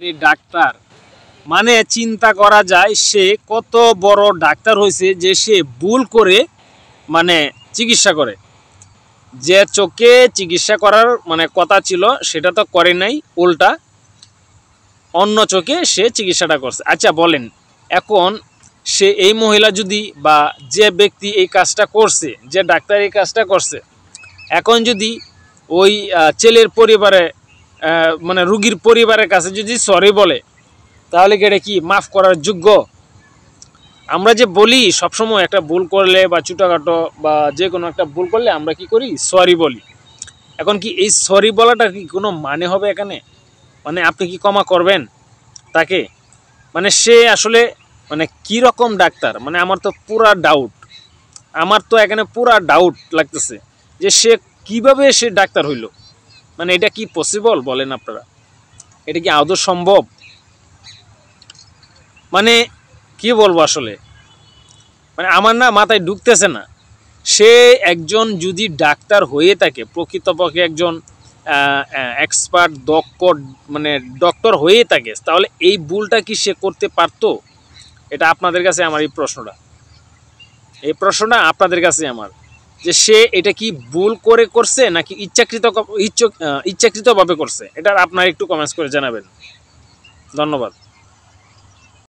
এই ডাক্তার মানে চিন্তা করা যায় সে কত বড় ডাক্তার হয়েছে যে সে ভুল করে মানে চিকিৎসা করে। যে চোখে চিকিৎসা করার মানে কথা ছিল সেটা তো করে নাই, উল্টা অন্য চোখে সে চিকিৎসাটা করছে। আচ্ছা বলেন, এখন সে এই মহিলা যদি বা যে ব্যক্তি এই কাজটা করছে, যে ডাক্তার এই কাজটা করছে, এখন যদি ওই ছেলের পরিবারে মানে রুগীর পরিবারের কাছে যদি সরি বলে, তাহলে কি এটা কি মাফ করার যোগ্য? আমরা যে বলি সবসময় একটা ভুল করলে বা ছোটোখাটো বা যে কোনো একটা ভুল করলে আমরা কি করি, সরি বলি। এখন কি এই সরি বলাটা কি কোনো মানে হবে এখানে? মানে আপনি কি ক্ষমা করবেন তাকে? মানে সে আসলে মানে কী রকম ডাক্তার? মানে আমার তো এখানে পুরা ডাউট লাগতেছে যে সে কিভাবে সে ডাক্তার হইল। মানে এটা কি পসিবল বলেন আপনারা? এটা কি আদৌ সম্ভব? মানে কি বলবো আসলে, মানে আমার না মাথায় ঢুকতেছে না। সে একজন যদি ডাক্তার হয়ে থাকে, প্রকৃতপক্ষে একজন এক্সপার্ট মানে ডক্টর হয়ে থাকে, তাহলে এই ভুলটা কি সে করতে পারতো? এটা আপনাদের কাছে আমার এই প্রশ্নটা আপনাদের কাছে আমার, যে সে এটা কি ভুল করে করছে নাকি ইচ্ছাকৃতভাবে করছে? এটা আপনারা একটু কমেন্টস করে জানাবেন। ধন্যবাদ।